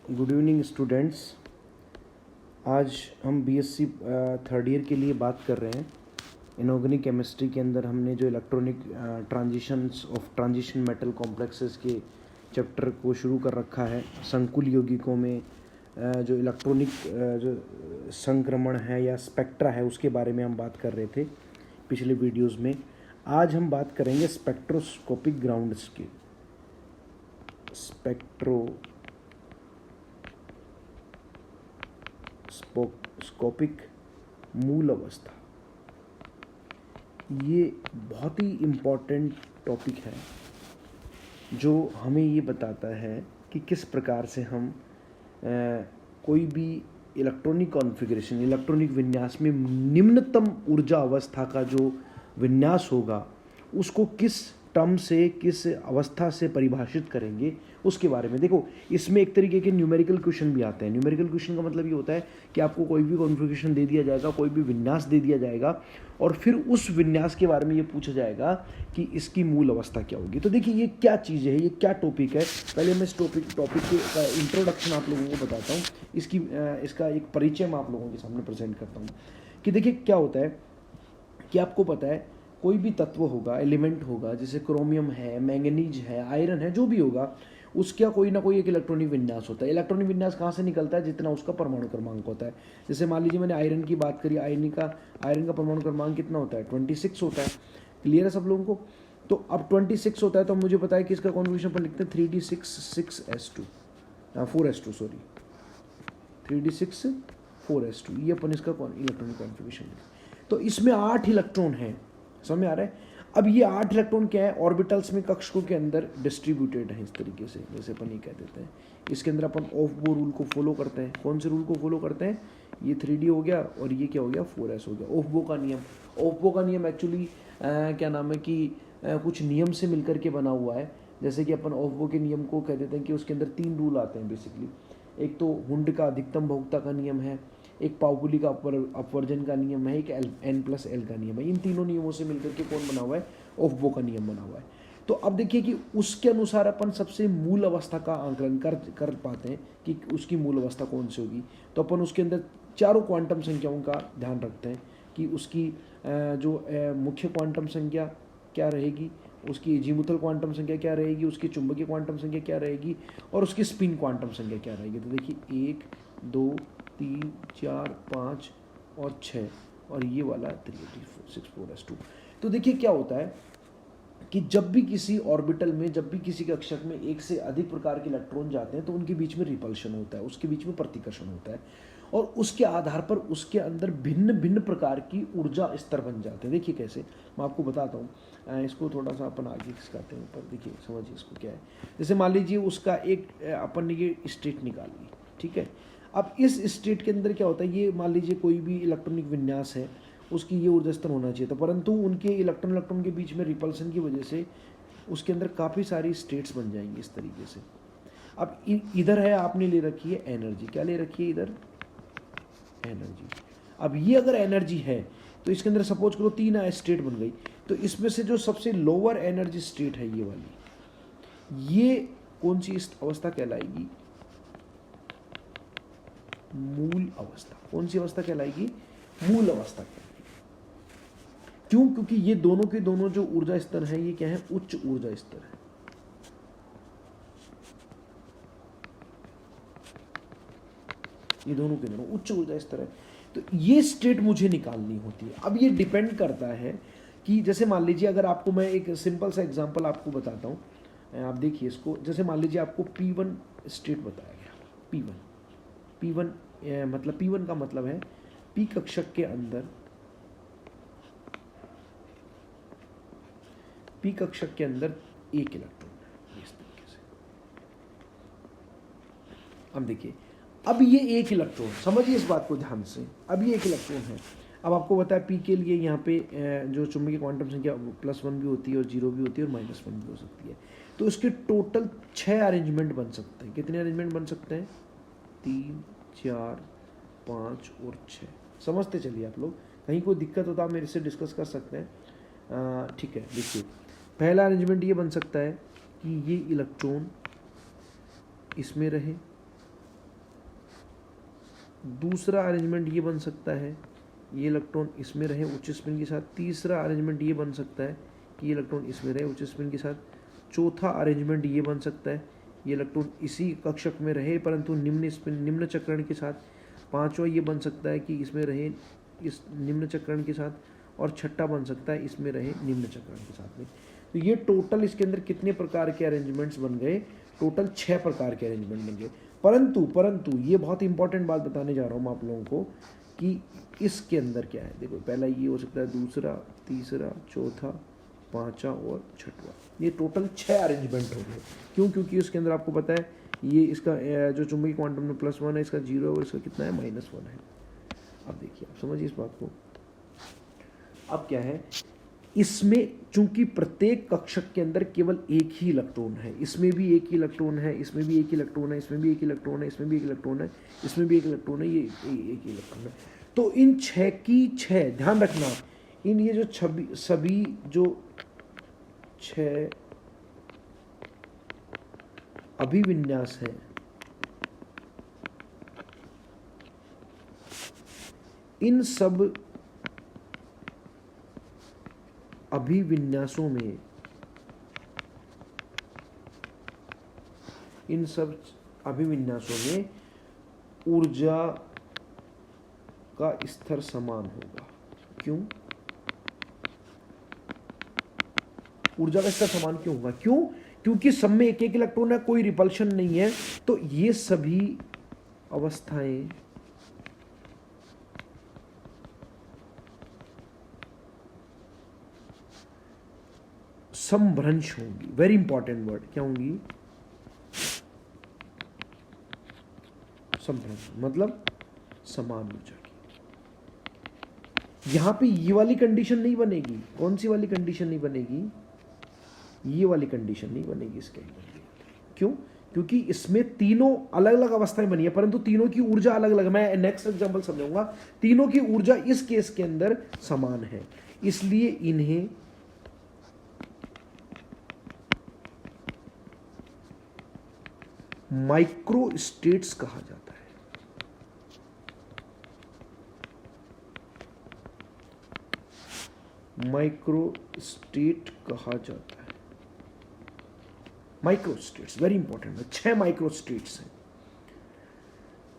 Good evening students. आज हम BSc third year के लिए बात कर रहे हैं। इनऑर्गेनिक केमिस्ट्री के अंदर हमने जो electronic transitions of transition metal complexes के चैप्टर को शुरू कर रखा है। संकुल यौगिकों में जो इलेक्ट्रॉनिक जो संक्रमण है या स्पेक्ट्रा है उसके बारे में हम बात कर रहे थे पिछले वीडियोस में। आज हम बात करेंगे स्पेक्ट्रोस्कोपिक ग्राउंड्स की। स्पेक्ट्रोस्कोपिक मूल अवस्था, ये बहुत ही इम्पॉर्टेंट टॉपिक है जो हमें ये बताता है कि किस प्रकार से हम कोई भी इलेक्ट्रॉनिक कॉन्फ़िगरेशन, इलेक्ट्रॉनिक विन्यास में निम्नतम ऊर्जा अवस्था का जो विन्यास होगा उसको किस टर्म से, किस अवस्था से परिभाषित करेंगे उसके बारे में। देखो, इसमें एक तरीके के न्यूमेरिकल क्वेश्चन भी आते हैं। न्यूमेरिकल क्वेश्चन का मतलब ये होता है कि आपको कोई भी कॉन्फ़िगरेशन दे दिया जाएगा, कोई भी विन्यास दे दिया जाएगा और फिर उस विन्यास के बारे में ये पूछा जाएगा कि इसकी मूल अवस्था क्या होगी। तो देखिए, ये क्या चीज़ है, ये क्या टॉपिक है। पहले मैं इस टॉपिक के इंट्रोडक्शन आप लोगों को बताता हूँ, इसका एक परिचय मैं आप लोगों के सामने प्रेजेंट करता हूँ कि देखिए क्या होता है कि आपको पता है कोई भी तत्व होगा, एलिमेंट होगा, जैसे क्रोमियम है, मैंगनीज है, आयरन है, जो भी होगा उसका कोई ना कोई एक इलेक्ट्रॉनिक विन्यास होता है। इलेक्ट्रॉनिक विन्यास कहाँ से निकलता है? जितना उसका परमाणु क्रमांक होता है। जैसे मान लीजिए मैंने आयरन की बात करी, आयरन का परमाणु क्रमांक कितना होता है? 26 होता है। क्लियर है सब लोगों को? तो अब 26 होता है तो मुझे पता है कि इसका कॉन्फ़िगरेशन पर लिखते हैं 3d6 4s2 sorry 3d6 4s2, ये अपन इसका इलेक्ट्रॉनिक कॉन्फ़िगरेशन। तो इसमें 8 इलेक्ट्रॉन हैं, समझ में आ रहा है? अब ये 8 इलेक्ट्रॉन क्या है? ऑर्बिटल्स में, कक्षकों के अंदर डिस्ट्रीब्यूटेड है इस तरीके से, जैसे अपन ये कह देते हैं। इसके अंदर अपन ऑफ बो रूल को फॉलो करते हैं। कौन से रूल को फॉलो करते हैं? ये 3d हो गया और ये क्या हो गया? 4s हो गया। ऑफ बो का नियम। ऑफ बो का नियम एक्चुअली क्या नाम है कि कुछ नियम से मिलकर के बना हुआ है। जैसे कि अपन ऑफ बो के नियम को कह देते हैं कि उसके अंदर 3 रूल आते हैं बेसिकली। एक तो हुंड का अधिकतम बहुलकता का नियम है, एक पाउली का अपवर्जन का नियम है, एक n+l का नियम है। इन तीनों नियमों से मिलकर के कौन बना हुआ है? ऑफ बो का नियम बना हुआ है। तो अब देखिए कि उसके अनुसार अपन सबसे मूल अवस्था का आंकलन कर पाते हैं कि उसकी मूल अवस्था कौन सी होगी। तो अपन उसके अंदर चारों क्वांटम संख्याओं का ध्यान रखते हैं कि उसकी जो मुख्य क्वांटम संख्या क्या रहेगी, उसकी अजीमुथल क्वांटम संख्या क्या रहेगी, उसकी चुंबकीय क्वांटम संख्या क्या रहेगी और उसकी स्पिन क्वांटम संख्या क्या रहेगी। तो देखिए 1 2 3 4 5 और 6 और ये वाला 3d6 4s2। तो देखिए क्या होता है कि जब भी किसी ऑर्बिटल में, जब भी किसी कक्षक में एक से अधिक प्रकार के इलेक्ट्रॉन जाते हैं तो उनके बीच में रिपल्शन होता है, उसके बीच में प्रतिकर्षण होता है और उसके आधार पर उसके अंदर भिन्न भिन्न प्रकार की ऊर्जा स्तर बन जाते हैं। देखिए कैसे, मैं आपको बताता हूँ। इसको थोड़ा सा अपन आगे खिसकाते हैं ऊपर। देखिए समझिए इसको क्या है। जैसे मान लीजिए उसका एक अपन ने ये स्टेट निकाली, ठीक है। अब इस स्टेट के अंदर क्या होता है, ये मान लीजिए कोई भी इलेक्ट्रॉनिक विन्यास है, उसकी ये ऊर्जा स्तर होना चाहिए था, परंतु उनके इलेक्ट्रॉन के बीच में रिपल्सन की वजह से उसके अंदर काफ़ी सारी स्टेट्स बन जाएंगी इस तरीके से। अब इधर है, आपने ले रखी है एनर्जी। क्या ले रखी है इधर? एनर्जी। अब ये अगर एनर्जी है तो इसके अंदर सपोज करो 3 स्टेट बन गई, तो इसमें से जो सबसे लोअर एनर्जी स्टेट है ये वाली, ये कौन सी अवस्था कहलाएगी? मूल अवस्था। कौन सी अवस्था कहलाएगी? मूल अवस्था कहलाएगी। क्यों? क्योंकि ये दोनों के दोनों जो ऊर्जा स्तर है ये क्या है? उच्च ऊर्जा स्तर है। ये दोनों के दोनों उच्च ऊर्जा स्तर है। तो ये स्टेट मुझे निकालनी होती है। अब ये डिपेंड करता है कि जैसे मान लीजिए, अगर आपको मैं एक सिंपल सा एग्जांपल आपको बताता हूँ, आप देखिए इसको। जैसे मान लीजिए आपको P1 स्टेट बताया गया। P1 मतलब P1 का मतलब है P कक्षक के अंदर, P कक्षक के अंदर एक इलेक्ट्रॉन है इस तरीके से। अब देखिए, अब ये एक इलेक्ट्रॉन, समझिए इस बात को ध्यान से, अब ये एक इलेक्ट्रॉन है। अब आपको पता है P के लिए यहाँ पे जो चुंबकीय क्वांटम संख्या +1 भी होती है और 0 भी होती है और -1 भी हो सकती है। तो इसके टोटल 6 अरेंजमेंट बन सकते हैं। कितने अरेंजमेंट बन सकते हैं? 3 4 5 और 6। समझते चलिए आप लोग। कहीं कोई दिक्कत हो तो आप मेरे से डिस्कस कर सकते हैं। ठीक है, देखिए पहला अरेंजमेंट ये बन सकता है कि ये इलेक्ट्रॉन इसमें रहे दूसरा अरेंजमेंट ये बन सकता है, ये इलेक्ट्रॉन इसमें रहे उच्च स्पिन के साथ। तीसरा अरेंजमेंट ये बन सकता है कि ये इलेक्ट्रॉन इसमें रहे उच्च स्पिन के साथ। चौथा अरेंजमेंट ये बन सकता है, ये इलेक्ट्रॉन इसी कक्षक में रहे परंतु निम्न स्पिन निम्न चक्रण के साथ। पांचवा ये बन सकता है कि इसमें रहे इस निम्न चक्रण के साथ, और छठा बन सकता है इसमें रहे निम्न चक्रण के साथ में। तो ये टोटल इसके अंदर कितने प्रकार के अरेंजमेंट्स बन गए? टोटल 6 प्रकार के अरेंजमेंट बन गए। परंतु ये बहुत इंपॉर्टेंट बात बताने जा रहा हूँ मैं आप लोगों को कि इसके अंदर क्या है। देखो पहला ये हो सकता है, दूसरा, तीसरा, चौथा, पांचवा और छठवा। ये टोटल 6 अरेंजमेंट हो गए। क्यों? क्योंकि उसके अंदर आपको पता है ये इसका जो चुंबकीय क्वांटम में +1 है, इसका 0 है और इसका कितना है -1 है। अब देखिए, आप समझिए इस बात को। अब क्या है, इसमें चूंकि प्रत्येक कक्षक के अंदर केवल एक ही इलेक्ट्रॉन है, इसमें भी एक ही इलेक्ट्रॉन है, इसमें भी एक ही इलेक्ट्रॉन है, इसमें भी एक इलेक्ट्रॉन है, इसमें भी एक इलेक्ट्रॉन है, इसमें भी एक इलेक्ट्रॉन है, ये एक ही इलेक्ट्रॉन है। तो इन 6 की 6 ध्यान रखना, इन ये जो सभी जो 6 अभिविन्यास है, इन सब अभिविन्यासों में, इन सब अभिविन्यासों में ऊर्जा का स्तर समान होगा। क्यों? ऊर्जा का स्तर समान क्यों होगा? क्यों? क्योंकि सब में एक एक इलेक्ट्रॉन है, कोई रिपल्शन नहीं है, तो ये सभी अवस्थाएं समभ्रंश होंगी। वेरी इंपॉर्टेंट वर्ड, क्या होंगी? समभ्रंश मतलब समान ऊर्जा की। यहां पे ये वाली कंडीशन नहीं बनेगी। कौन सी वाली कंडीशन नहीं बनेगी? ये वाली कंडीशन नहीं बनेगी इसके अंदर। क्यों? क्योंकि इसमें तीनों अलग अलग अवस्थाएं बनी है परंतु तीनों की ऊर्जा अलग अलग। मैं नेक्स्ट एग्जांपल समझाऊंगा। तीनों की ऊर्जा इस केस के अंदर समान है, इसलिए इन्हें माइक्रो स्टेट्स कहा जाता है। माइक्रो स्टेट कहा जाता है। माइक्रो स्टेट्स वेरी इंपॉर्टेंट है। 6 माइक्रो स्टेट्स हैं।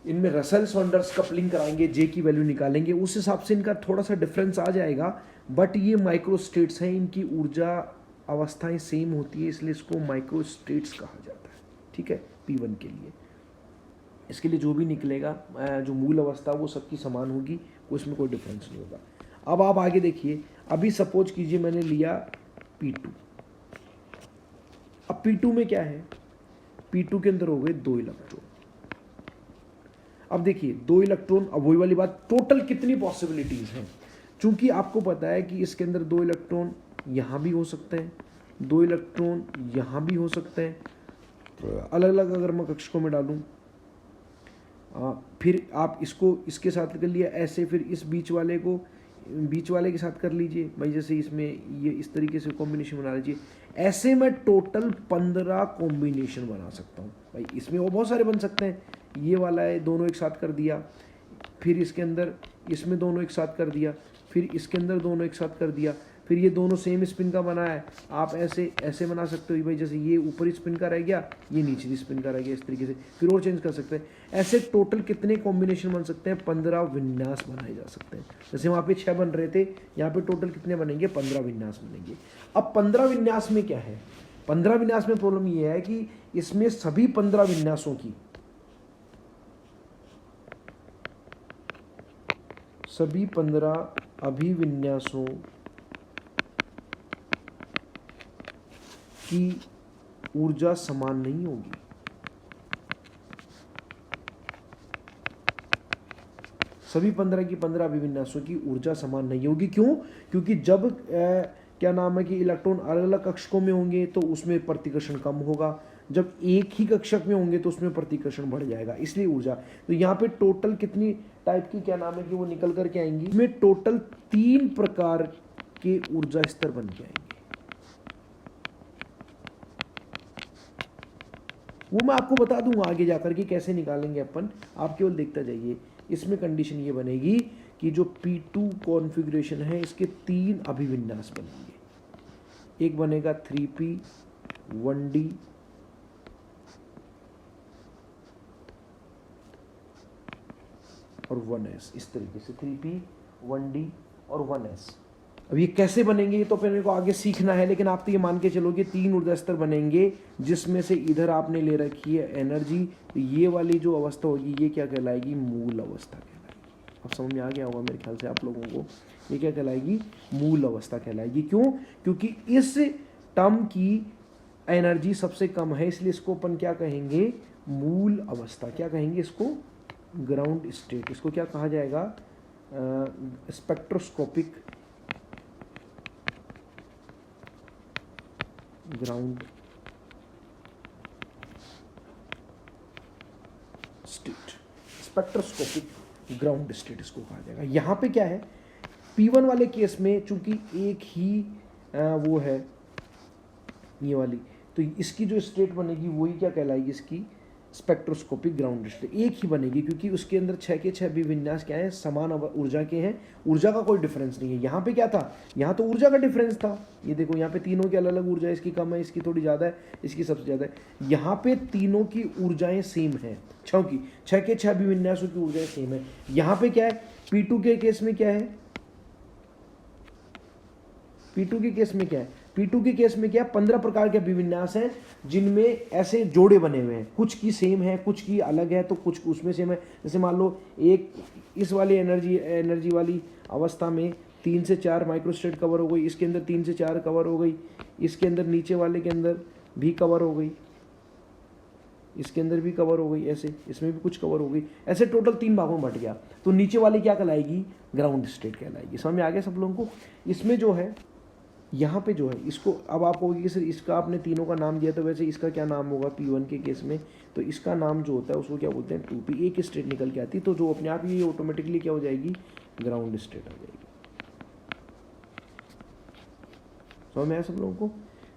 इनमें रसेल सॉन्डर्स कपलिंग कराएंगे, जे की वैल्यू निकालेंगे, उस हिसाब से इनका थोड़ा सा डिफरेंस आ जाएगा, बट ये माइक्रो स्टेट्स हैं। इनकी ऊर्जा अवस्थाएं सेम होती है, इसलिए इसको माइक्रो स्टेट्स कहा जाता है। ठीक है, P1 के लिए। इसके लिए जो भी निकलेगा, जो मूल अवस्था वो सबकी समान होगी, उसमें कोई डिफरेंस नहीं होगा। अब आप आगे देखिए। अभी सपोज कीजिए मैंने लिया P2। अब P2 में क्या है? P2 के अंदर हो गए 2 इलेक्ट्रॉन। अब देखिए 2 इलेक्ट्रॉन, अब वही वाली बात, टोटल कितनी पॉसिबिलिटीज हैं? चूंकि आपको पता है कि इसके अंदर 2 इलेक्ट्रॉन यहां भी हो सकते हैं, 2 इलेक्ट्रॉन यहां भी हो सकते हैं, अलग अलग अगर मैं कक्षकों में डालूं, फिर आप इसको इसके साथ कर लिया ऐसे, फिर इस बीच वाले को बीच वाले के साथ कर लीजिए भाई, जैसे इसमें ये इस तरीके से कॉम्बिनेशन बना लीजिए। ऐसे मैं टोटल 15 कॉम्बिनेशन बना सकता हूँ भाई। इसमें वो बहुत सारे बन सकते हैं। ये वाला है, दोनों एक साथ कर दिया, फिर इसके अंदर इसमें दोनों एक साथ कर दिया, फिर इसके अंदर दोनों एक साथ कर दिया, फिर ये दोनों सेम स्पिन का बना है। आप ऐसे ऐसे बना सकते हो भाई, जैसे ये ऊपरी स्पिन का रह गया, ये नीचे स्पिन का रह गया, इस तरीके से फिर और चेंज कर सकते हैं। ऐसे टोटल कितने कॉम्बिनेशन बन सकते हैं? 15 विन्यास बनाए जा सकते हैं। जैसे वहाँ पे 6 बन रहे थे, यहाँ पे टोटल कितने बनेंगे? 15 विन्यास बनेंगे। अब 15 विन्यास में क्या है? 15 विन्यास में प्रॉब्लम ये है कि इसमें सभी 15 विन्यासों की, सभी 15 अभिविन्यासों की ऊर्जा समान नहीं होगी। सभी 15 की 15 अभिविन्यासों की ऊर्जा समान नहीं होगी। क्यों? क्योंकि जब क्या नाम है कि इलेक्ट्रॉन अलग अलग कक्षकों में होंगे तो उसमें प्रतिकर्षण कम होगा, जब एक ही कक्षक में होंगे तो उसमें प्रतिकर्षण बढ़ जाएगा, इसलिए ऊर्जा। तो यहाँ पे टोटल कितनी टाइप की क्या नाम है कि वो निकल करके आएंगी? इसमें टोटल 3 प्रकार के ऊर्जा स्तर बन के आएंगे। वो मैं आपको बता दूंगा आगे जाकर के कैसे निकालेंगे अपन, आप केवल देखता जाइए। इसमें कंडीशन ये बनेगी कि जो P2 कॉन्फ़िगरेशन है इसके 3 अभिविन्यास बनेंगे। एक बनेगा 3p 1d और 1s, इस तरीके से 3p 1d और 1s। अब ये कैसे बनेंगे ये तो फिर मेरे को आगे सीखना है, लेकिन आप तो ये मान के चलोगे 3 ऊर्जा स्तर बनेंगे, जिसमें से इधर आपने ले रखी है एनर्जी, तो ये वाली जो अवस्था होगी ये क्या कहलाएगी, मूल अवस्था कहलाएगी। अब समझ में आ गया होगा मेरे ख्याल से आप लोगों को, ये क्या कहलाएगी, मूल अवस्था कहलाएगी। क्यों? क्योंकि इस टर्म की एनर्जी सबसे कम है, इसलिए इसको अपन क्या कहेंगे, मूल अवस्था। क्या कहेंगे इसको, ग्राउंड स्टेट। इसको क्या कहा जाएगा, spectroscopic ground state, spectroscopic ground state इसको कहा जाएगा। यहाँ पे क्या है, P1 वाले केस में चूंकि एक ही वो है ये वाली, तो इसकी जो स्टेट बनेगी वही क्या कहलाएगी, इसकी स्पेक्ट्रोस्कोपिक ग्राउंड स्टेट एक ही बनेगी, क्योंकि उसके अंदर 6 के 6 विन्यास क्या है, समान ऊर्जा के हैं, ऊर्जा का कोई डिफरेंस नहीं है। यहाँ पे क्या था, यहाँ तो ऊर्जा का डिफरेंस था, ये देखो यहाँ पे तीनों की अलग अलग ऊर्जा है, इसकी कम है, इसकी थोड़ी ज़्यादा है, इसकी सबसे ज़्यादा है। यहाँ पे तीनों की ऊर्जाएं सेम है, 6 के 6 विन्यासों की ऊर्जाएं सेम है। यहाँ पे क्या है, P2 के केस में क्या है, P2 के केस में क्या है, P2 के केस में क्या है, 15 प्रकार के अभिविन्यास हैं, जिनमें ऐसे जोड़े बने हुए हैं, कुछ की सेम है, कुछ की अलग है, तो कुछ उसमें सेम है। जैसे मान लो एक इस वाली एनर्जी वाली अवस्था में 3 से 4 माइक्रोस्टेट कवर हो गई, इसके अंदर 3 से 4 कवर हो गई, इसके अंदर नीचे वाले के अंदर भी कवर हो गई, इसके अंदर भी कवर हो गई, ऐसे इसमें भी कुछ कवर हो गई, ऐसे टोटल 3 भागों में बट गया। तो नीचे वाली क्या कहलाएगी, ग्राउंड स्टेट कहलाएगी। समझ में आ गया सब लोगों को। इसमें जो है यहाँ पे जो है, इसको अब आप कहोगे कि सर इसका आपने तीनों का नाम दिया, तो वैसे इसका क्या नाम होगा P1 के केस में, तो इसका नाम जो होता है उसको क्या बोलते हैं, 2p, एक स्टेट निकल के आती है, तो जो अपने आप ही ऑटोमेटिकली क्या हो जाएगी, ग्राउंड स्टेट आ जाएगी। समझ में आया सब लोगों को।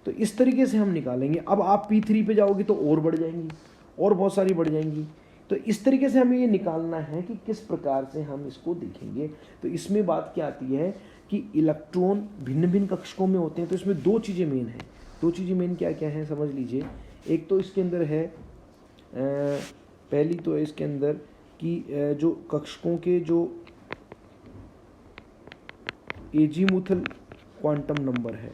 तो इस तरीके से हम निकालेंगे। अब आप P3 पे जाओगे तो और बढ़ जाएंगी, और बहुत सारी बढ़ जाएंगी। तो इस तरीके से हमें ये निकालना है कि किस प्रकार से हम इसको देखेंगे। तो इसमें बात क्या आती है कि इलेक्ट्रॉन भिन्न भिन्न कक्षकों में होते हैं, तो इसमें 2 चीज़ें मेन हैं। 2 चीज़ें मेन क्या क्या हैं समझ लीजिए। एक तो इसके अंदर है, पहली तो है इसके अंदर कि जो कक्षकों के जो एजीमुथल क्वांटम नंबर है,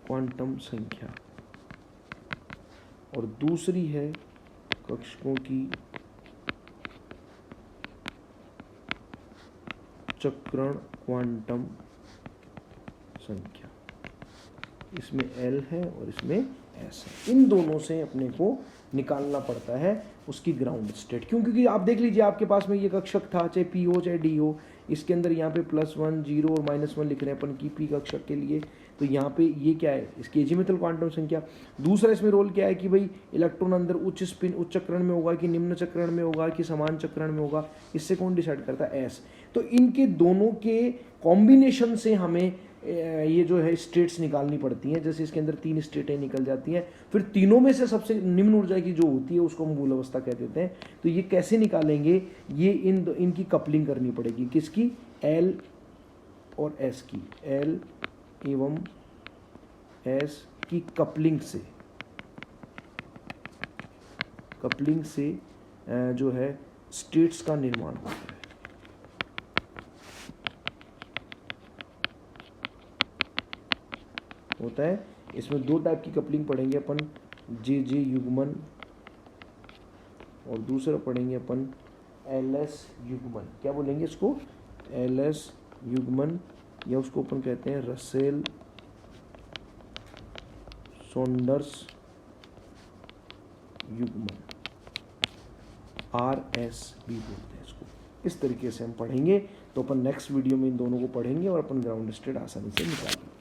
क्वांटम संख्या, और दूसरी है कक्षकों की चक्रण क्वांटम संख्या। इसमें L है और इसमें S है। इन दोनों से अपने को निकालना पड़ता है उसकी ग्राउंड स्टेट। क्यों? क्योंकि आप देख लीजिए आपके पास में ये कक्षक था, चाहे P हो चाहे D हो, इसके अंदर यहाँ पे +1 0 और -1 लिख रहे हैं अपन की P कक्षक के लिए। तो यहाँ पे ये क्या है, इसकी एजीमुथल क्वांटम संख्या। दूसरा इसमें रोल क्या है कि भाई इलेक्ट्रॉन अंदर उच्च स्पिन उच्च चक्रण में होगा कि निम्न चक्रण में होगा कि समान चक्रण में होगा, इससे कौन डिसाइड करता है, S। तो इनके दोनों के कॉम्बिनेशन से हमें ये जो है स्टेट्स निकालनी पड़ती हैं। जैसे इसके अंदर 3 स्टेटें निकल जाती हैं, फिर तीनों में से सबसे निम्न ऊर्जा की जो होती है उसको हम मूल अवस्था कह देते हैं। तो ये कैसे निकालेंगे, ये इनकी कपलिंग करनी पड़ेगी, किसकी, L और S की, L एवं S की कपलिंग से जो है स्टेट्स का निर्माण होता है। इसमें 2 टाइप की कपलिंग पढ़ेंगे अपन, JJ युग्मन, और दूसरा पढ़ेंगे अपन LS युग्मन। क्या बोलेंगे इसको, LS युग्मन, या उसको अपन कहते हैं रसेल सॉन्डर्स युग्मन, RS भी बोलते हैं इसको। इस तरीके से हम पढ़ेंगे। तो अपन नेक्स्ट वीडियो में इन दोनों को पढ़ेंगे और अपन ग्राउंड स्टेट आसानी से निकालेंगे।